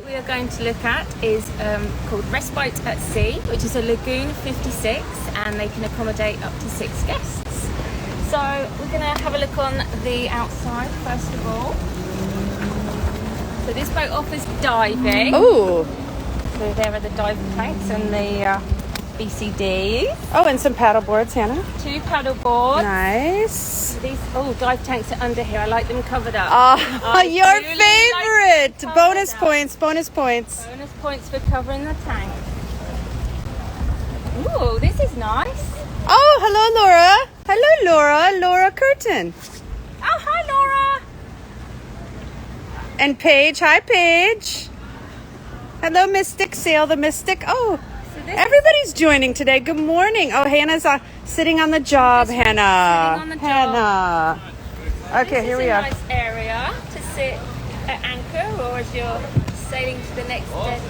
We are going to look at is called Respite at Sea, which is a lagoon 56, and they can accommodate up to 6 guests. So we're going to have a look on the outside first of all. So this boat offers diving. Ooh. So there are the diving tanks and the BCDs. Oh, and some paddle boards, Hannah. 2 paddle boards. Nice. These dive tanks are under here. I like them covered up. Oh, your favorite. Like bonus up. points. Bonus points. Bonus points for covering the tank. Ooh, this is nice. Oh, hello, Laura. Hello, Laura. Laura Curtin. Oh, hi, Laura. And Paige. Hi, Paige. Hello, Mystic. Sail the Mystic. Oh, everybody's joining today. Good morning. Oh, Hannah's sitting on the job, Hannah. Sitting on the Hannah. job. Okay, here we are. This is a nice area to sit at anchor or as you're sailing to the next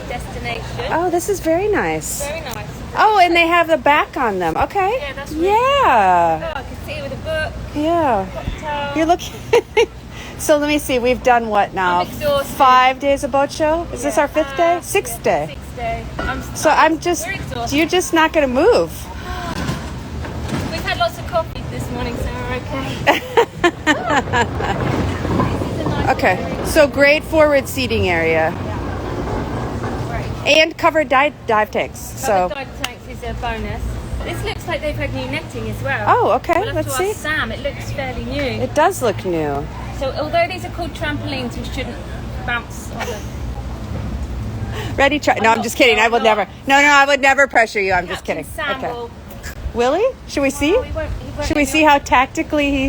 destination. Oh, this is very nice. Very nice. Oh, and they have the back on them. Okay. Yeah, that's really Yeah. nice. Oh, I can see it with a book. Yeah. Cocktail. You're looking. So let me see. We've done what now? I'm exhausted. 5 days of boat show. Is this our 5th day? 6th day. 6th day. I'm just. We're exhausted. You're just not going to move. We've had lots of coffee this morning, so we're okay. Okay. Area. So great forward seating area. Yeah. Great. And covered dive tanks. So. Covered dive tanks is a bonus. This looks like they've had new netting as well. Oh, okay. We'll have Let's to see. ask Sam. It looks fairly new. It does look new. So although these are called trampolines, we shouldn't bounce on them. Ready? Try. No, I'm just kidding. I would never. No, I would never pressure you. I'm just Captain kidding. Sam Okay. will. Will he? Should we see? Oh, he won't Should we let see me how tactically he?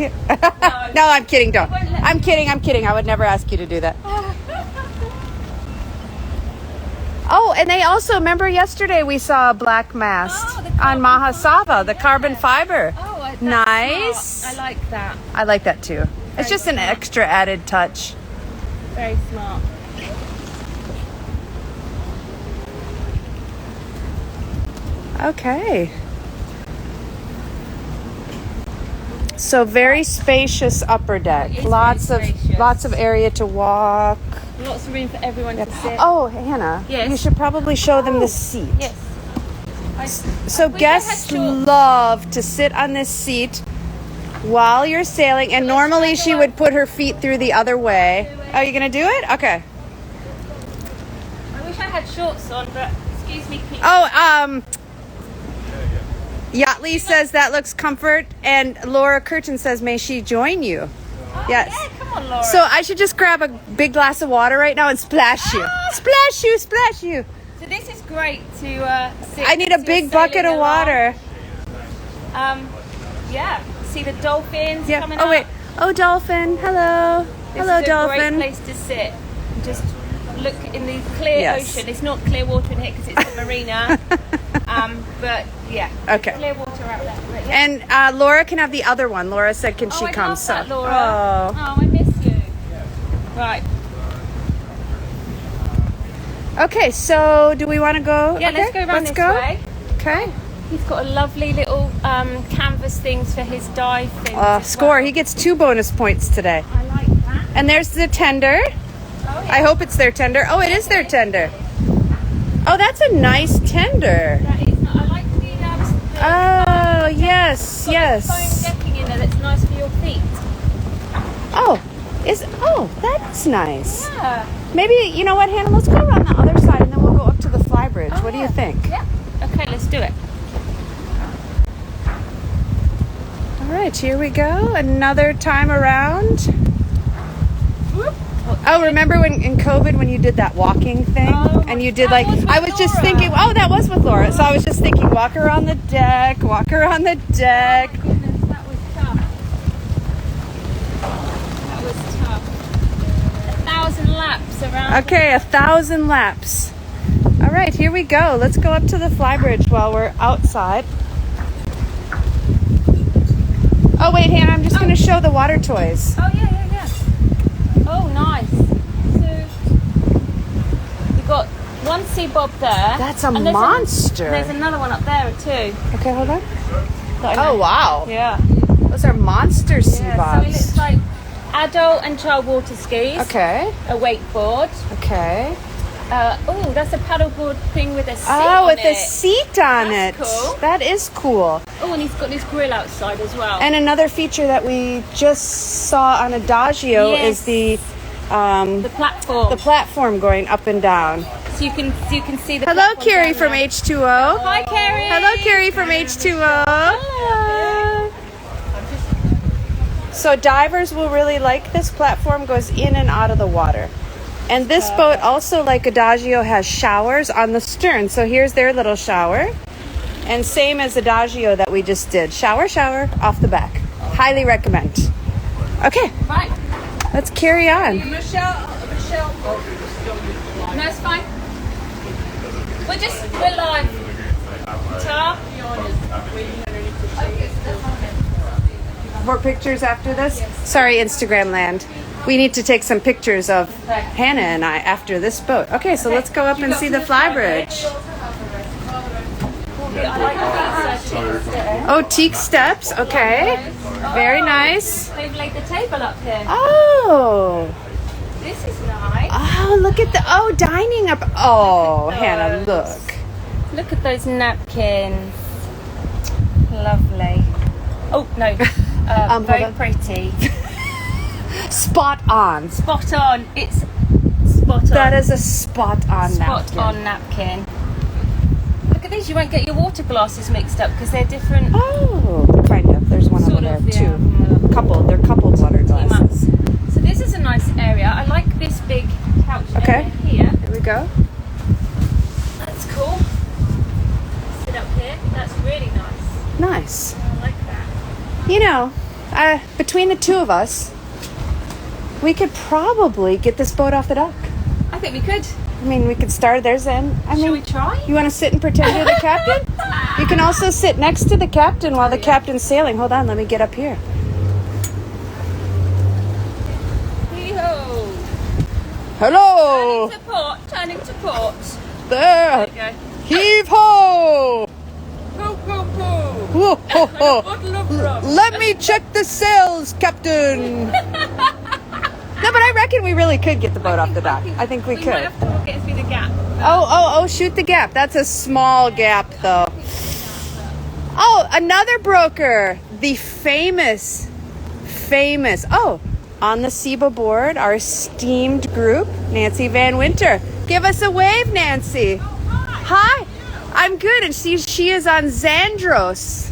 No, I'm kidding. Don't. won't let I'm kidding. I would never ask you to do that. Oh, and they also, remember yesterday we saw a black mast on Mahasava, the carbon fiber. Oh, that's nice. smart. I like that. I like that too. It's Very just an smart. extra added touch. Very smart. Okay. So very spacious upper deck. It is Lots very of spacious. area to walk. Lots of room for everyone to sit. Oh, Hannah. Yes. You should probably show them the seat. Yes. So wish I guests had shorts. love to sit on this seat while you're sailing, and normally she would put her feet through the other way. Oh, you gonna do it? Okay. I wish I had shorts on, but excuse me, Pete. Oh, Yachtly says that looks comfort, and Laura Curtin says, may she join you? Yes. Yeah, come on, Laura. So I should just grab a big glass of water right now and splash you. Splash you, splash you. So this is great to sit. I need a as big you're bucket sailing of water. along. Yeah. See the dolphins Yeah. coming Oh, up. wait. Oh, dolphin. Hello. This Hello, is a dolphin. great place to sit. Just look in the clear Yes. ocean. It's not clear water in here because it's a marina. But yeah. Okay. Clear water out there. But, yeah. And Laura can have the other one. Laura said, can she I come? love that, Laura. Oh. Oh, I miss you. Right. Okay, so do we want to go? Yeah, Okay, let's go around let's this go. way. Okay. He's got a lovely little canvas things for his dive things. as Score. well. He gets 2 bonus points today. I like that. And there's the tender. Oh, yeah. I hope it's their tender. Oh, it is their tender. Oh, that's a nice tender. That is not, I like the Oh, yes, foam yes. decking in there that's nice for your feet. Oh, that's nice. Yeah. Maybe, you know what, Hannah, let's go around the other side and then we'll go up to the fly bridge. What do you think? Yeah. Okay, let's do it. All right, here we go. Another time around. Whoop. Oh, remember when in COVID when you did that walking thing? Oh, And you did that like, was with I was just Laura. thinking, oh, that was with Laura. So I was just thinking, walk around the deck, walk around the deck. Oh my goodness, that was tough. That was tough. 1,000 laps around. Okay, 1,000 laps. All right, here we go. Let's go up to the fly bridge while we're outside. Oh, wait, Hannah, I'm just going to show the water toys. Oh, yeah. Oh, nice. So, we've got one sea bob there. That's a and there's monster. There's another one up there too. Okay, hold on. that I Oh, know. wow. Yeah. Those are monster sea Yeah, so it bobs. looks like adult and child water skis. Okay, A wakeboard. okay. Oh, that's a paddleboard thing with a seat Oh, on with it. a seat on That's it. cool. That is cool. Oh, and he's got his grill outside as well. And another feature that we just saw on Adagio Yes. is the platform. platform going up and down. So you can see the. Hello, platform Carrie down from there. H2O. Hi, Carrie. Hello, Carrie from H2O. Hello. So divers will really like this platform, goes in and out of the water. And this boat also, like Adagio, has showers on the stern. So here's their little shower. And same as Adagio that we just did. Shower, shower, off the back. Highly recommend. Okay, Right. let's carry on. Michelle. No, it's fine. We're live. Ta. More pictures after this? Sorry, Instagram land. We need to take some pictures of Hannah and I after this boat. Okay, so let's go up and see the flybridge. I like these teaks. Oh, teak steps. Okay. Very nice. They've laid the table up here. Oh. This is nice. Oh, look at the dining up. Oh, Hannah, look. Look at those napkins. Lovely. Oh no. Hold Very on. pretty. Spot on. Spot on. It's spot on. That is a spot on spot napkin. on napkin. Look at these. You won't get your water glasses mixed up because they're different. Oh, kind of. There's one over Sort there of, too. yeah. Coupled. They're coupled water glasses. So this is a nice area. I like this big couch Okay. area here. Here we go. That's cool. Sit up here. That's really nice. Nice. I like that. You know, between the two of us, we could probably get this boat off the dock. I think we could. I mean, we could start there's in. I Shall mean, we try? you want to sit and pretend you're the captain? You can also sit next to the captain while the captain's sailing. Hold on, let me get up here. Hee-ho. Hello! Turning to port. Turning to port. There! There Heave ho! you go. Ho, ho, ho. Whoa, ho, ho. Bottle of rum. Let me check the sails, Captain! No, but I reckon we really could get the boat off the dock. I think we might could. have to walk it through the gap. Oh, shoot the gap. That's a small gap, though. Oh, another broker. The famous, on the SEBA board, our esteemed group, Nancy Van Winter. Give us a wave, Nancy. Hi. I'm good, and she is on Zandros.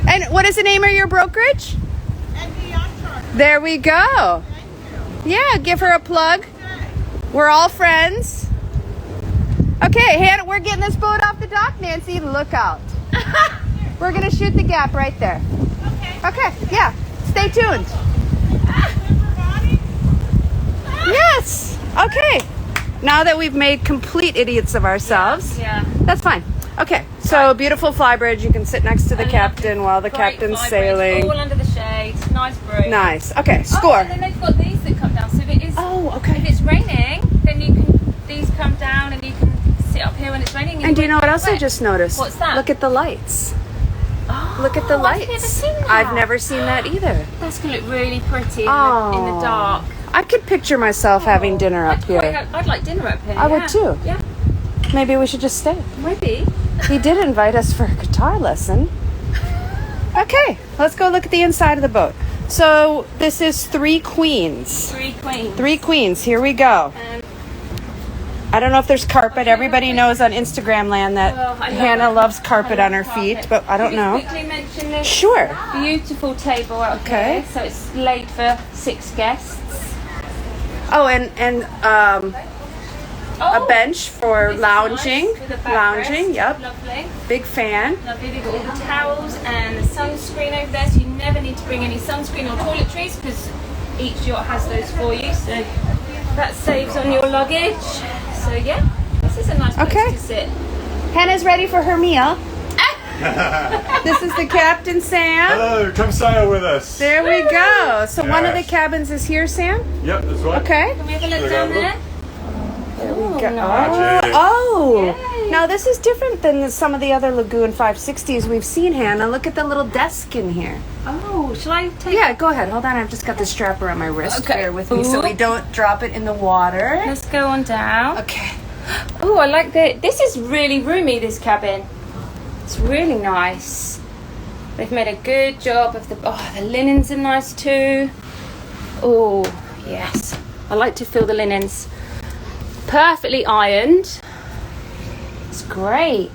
And what is the name of your brokerage? There we go. Yeah, give her a plug. We're all friends. Okay, Hannah, we're getting this boat off the dock, Nancy. Look out. We're going to shoot the gap right there. Okay, yeah. Stay tuned. Yes. Okay. Now that we've made complete idiots of ourselves, Yeah. that's fine. Okay, so beautiful flybridge. You can sit next to the captain while the Great captain's vibrance, sailing. All under the shade. Nice brew. Nice. Okay, Oh, score. and then they've got these that come down. So if it is, Oh, okay. if it's raining, then these come down and you can sit up here when it's raining. And do you know what else I wet. just noticed? What's that? Look at the lights. Oh, Look at the lights. I've never seen that. I've never seen that either. That's gonna look really pretty in Oh. the dark. I could picture myself having dinner up here. I'd like dinner up here. I would yeah. too. Yeah, Maybe we should just stay. maybe. He did invite us for a guitar lesson. Okay, let's go look at the inside of the boat. So this is 3 queens. 3 queens. 3 queens. Here we go. And I don't know if there's carpet. Everybody knows on Instagram land that Oh, I love Hannah it. loves carpet on her feet, but I don't Can know. you just quickly mention this Sure. beautiful table out Okay. here. So it's laid for 6 guests. Oh, and a bench for This is lounging. nice, with a backrest. Lounging, yep. Lovely. Big fan. Lovely. They've got all the towels and the sunscreen over there, so you never need to bring any sunscreen or toiletries because each yacht has those for you. So that saves on your luggage. So yeah, this is a nice place Okay. to sit. Hannah's ready for her meal. This is the Captain Sam. Hello, come sail with us. There we go. So one of the Yes. cabins is here, Sam? Yep, that's right. Okay. Can we have a look Look down over. there? There we go. nice. Oh, Now this is different than some of the other Lagoon 560s we've seen, Hannah. Look at the little desk in here. Oh, shall I take? Yeah, go ahead. Hold on, I've just got the strap around my wrist. Okay. Bear with me so we don't drop it in the water. Let's go on down. Okay. Oh, I like this is really roomy, this cabin. It's really nice. They've made a good job of the linens are nice too. Oh, yes. I like to feel the linens. Perfectly ironed. It's great.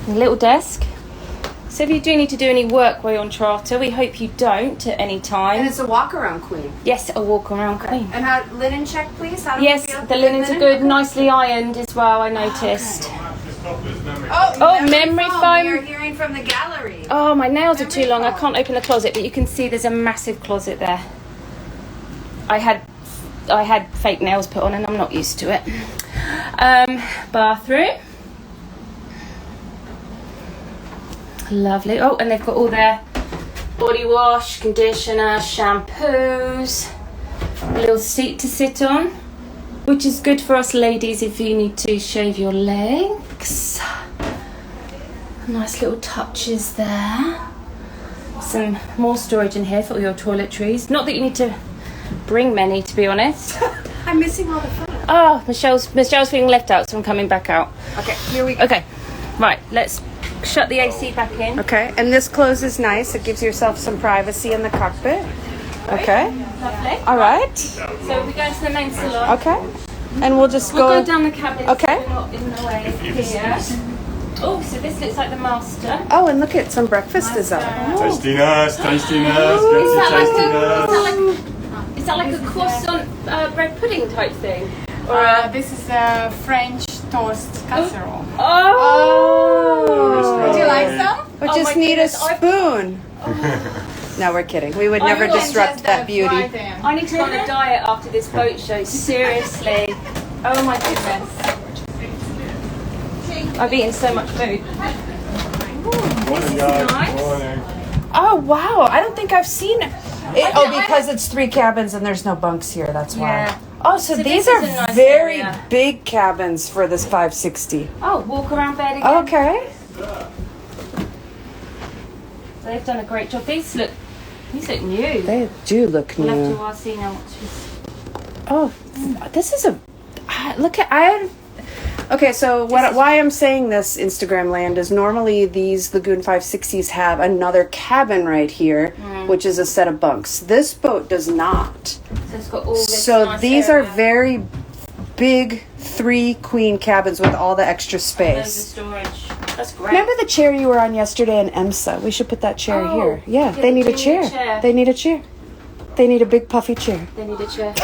A little desk. So if you do need to do any work while you're on charter, we hope you don't at any time. And it's a walk-around queen. Yes, a walk around queen. And how linen check, please? How do Yes, we feel? the linens are good, nicely ironed as well, I noticed. Oh, memory We foam. are hearing from the gallery. Oh, my nails are too long. I can't open the closet, but you can see there's a massive closet there. I had fake nails put on and I'm not used to it. Bathroom. Lovely. Oh, and they've got all their body wash, conditioner, shampoos. A little seat to sit on, which is good for us ladies if you need to shave your legs. Nice little touches there. Some more storage in here for all your toiletries. Not that you need to bring many, to be honest. I'm missing all the fun. Oh, Michelle's feeling left out, so I'm coming back out. Okay, here we go. Okay, right, let's shut the AC back in. Okay, and this closes nice. It gives yourself some privacy in the cockpit. Okay. Lovely. All right. So we go to the main salon. Okay. And we'll just We'll go down the cabin. Okay. So we're not in the way here. Oh, so this looks like the master. Oh, and look at some breakfast is up. Tastiness, tastiness, Is that like a croissant bread pudding type thing? Or This is a French toast casserole. Oh. Do you like some? We Oh just my need goodness, a spoon. No, we're kidding. We would never You can disrupt just, that beauty. fry them. I need to go on a diet after this boat show. Seriously. Oh my goodness. I've eaten so much food. Morning, is guys. nice. Morning. Oh, wow. I don't think I've seen it. Oh, because it's 3 cabins and there's no bunks here. That's why. Yeah. Oh, so this these is are a nice very area. big cabins for this 560. Oh, walk around bed again. Okay. So they've done a great job. These look new. They do look We'll have to new. ask Sina what she's... Oh, this is a look at Okay, so why I'm saying this, Instagram land, is normally these Lagoon 560s have another cabin right here, which is a set of bunks. This boat does not. So it's got all this So nice these area. are very big 3 queen cabins with all the extra Loads of space. storage. That's great. Remember the chair you were on yesterday in EMSA? We should put that chair Oh, here. Yeah, yeah, they need a they need a chair. chair. They need a chair. They need a big puffy chair. They need a chair.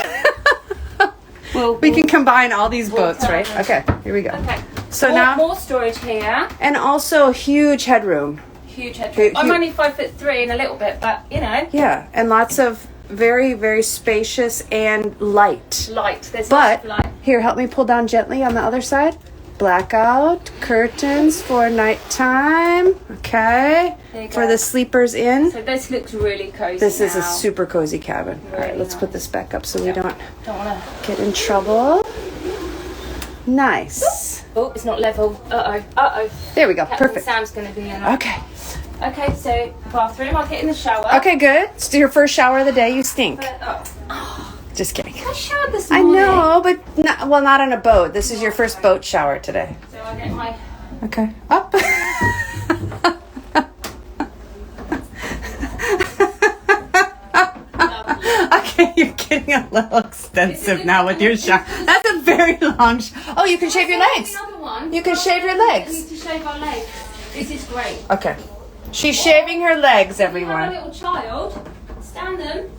Well, We can combine all these boats, tell right? them. Okay, here we go. Okay. So more, now, more storage here. and also huge headroom. Huge headroom. I'm Hu- only 5'3" and a little bit, but you know, Yeah, and lots of very, very spacious and light. light. There's But lots of light. here, help me pull down gently on the other side. Blackout curtains for nighttime. Okay, There you for go. the sleepers in. So this looks really cozy. This is a now. super cozy cabin. All right, Really let's put nice. this back up so we don't Don't wanna. get in trouble. Nice. Oh, it's not level. Uh oh. There we go. Captain Perfect. Sam's gonna be in. Okay. Okay, so bathroom. I'll get in the shower. Okay, good. It's your first shower of the day. You stink. Oh, Just kidding. I showered this I morning. know, but not on a boat. This is your first boat shower today. So I'll get my. Okay. Up. Okay, you're getting a little extensive now with your shower. That's a very long. Oh, you can shave your legs. Another one. You can shave your We legs. need to shave our legs. This is great. Okay. She's shaving her legs, You have a everyone. little child. Stand them.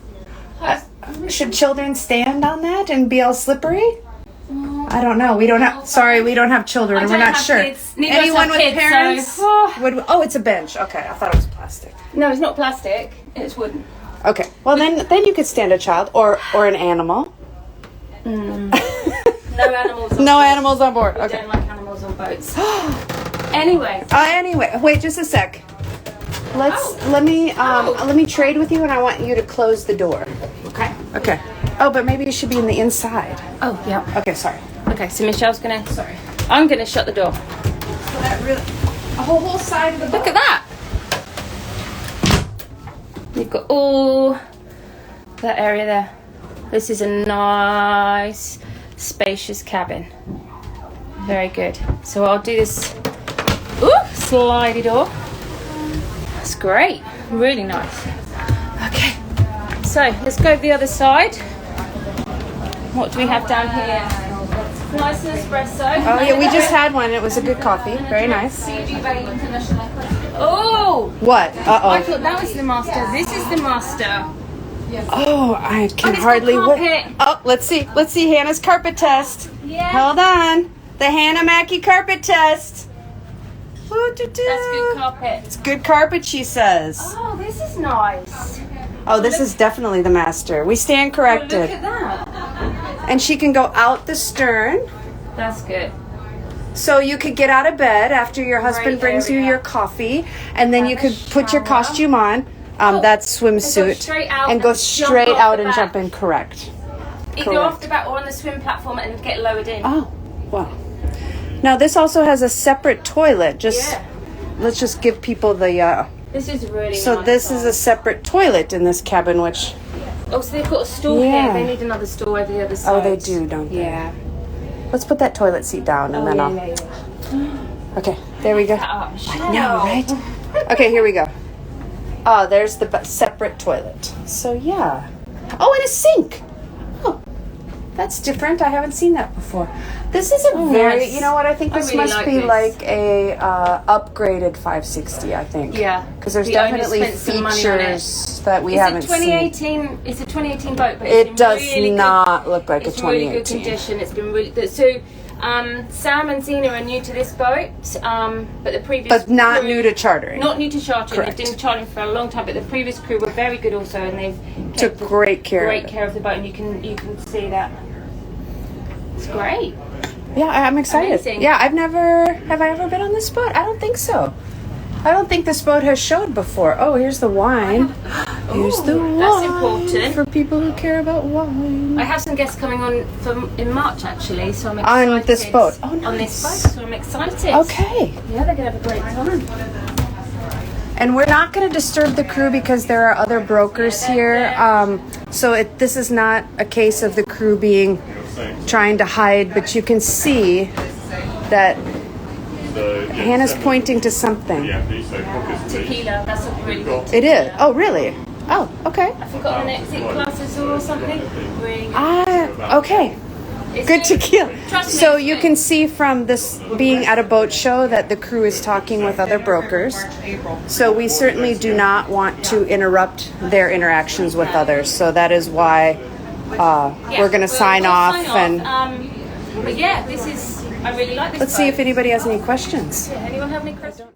Should children stand on that and be all slippery? I don't know. We don't have. Sorry, we don't have children, and we're don't not have sure. kids. Neither of us Anyone have with kids, parents so- would. Oh, it's a bench. Okay, I thought it was plastic. No, it's not plastic. It's wooden. Okay. Well, then you could stand a child or an animal. No animals. On No board. animals on board. We Okay. don't like animals on boats. Anyway. Anyway, wait just a sec. Let me trade with you, and I want you to close the door. Okay. Okay. Oh, but maybe you should be in the inside. Oh, yeah. Okay, sorry. Okay, so Michelle's gonna. Sorry. I'm gonna shut the door. So that really, a whole side of the boat. Look at that. You've got all that area there. This is a nice, spacious cabin. Very good. So I'll do this. Ooh, slidey door. That's great. Really nice. Okay. So let's go to the other side. What do we have down here? Nice espresso. Oh yeah, we just had one. It was a good coffee. Very nice. Oh! What? I Uh-oh. thought that was the master. This is the master. Oh, I can it's hardly got wait. carpet. Oh, let's see. Let's see Hannah's carpet test. Yeah. Hold on. The Hannah Mackey carpet test. Ooh-doo-doo. That's good carpet. It's good carpet, she says. Oh, this is nice. Oh, this is definitely the master. We stand Look corrected. at that. And she can go out the stern. That's good. So you could get out of bed after your husband Great brings you area. your coffee, and then you Have a could put your shower. costume on, that And go swimsuit, straight out and go and jump straight off out the and back. jump in. Correct. Either off the bat or on the swim platform and get lowered in. Oh, wow. Now this also has a separate toilet. Let's just give people the. This is really So nice. this is a separate toilet in this cabin, which. Oh, so they've got a stall Yeah. here. They need another stall over the other side. Oh, they do, don't they? Yeah. Let's put that toilet seat down, and then I'll. yeah. Okay, there we go. No, No, right? Okay, here we go. Oh, there's the separate toilet. So yeah. Oh, and a sink. Oh, that's different. I haven't seen that before. This is a very, nice. you know what? I think I this really must like be this. like a upgraded 560. I think. Yeah. Because there's The owner definitely spent some money on it. features that we It's haven't a seen. 2018. It's a 2018 boat, but It it's does really not look like It's a really good 2018. condition. It's been really good. So, Sam and Zena are new to this boat, but the previous But not crew- new to chartering. Not new to chartering. Correct. They've been chartering for a long time, but the previous crew were very good also, and they've Took great care. great of it. care of the boat, and you can see that. It's great. Yeah, I'm excited. Amazing. Yeah, have I ever been on this boat? I don't think so. I don't think this boat has showed before. Oh, here's the wine. Here's the wine. That's important. For people who care about wine. I have some guests coming on in March actually, so I'm excited. On this boat. Oh, On this nice. boat, so I'm excited. Okay. Yeah, they're gonna have a great time. And we're not going to disturb the crew because there are other brokers here. So this is not a case of the crew trying to hide, but you can see that Hannah's pointing to something. Tequila, that's a really good. It is. Oh, really? Oh, okay. I forgot an exit glasses or something. Really good. Okay. It's Good good. tequila. Trust me, So it's you good. can see from this being at a boat show that the crew is talking with other brokers. So we certainly do not want to interrupt their interactions with others. So that is why Yeah, we're going to sign we'll off. sign And but yeah, this is. I really like this. let's see boat. if anybody has any questions. Anyone have any questions?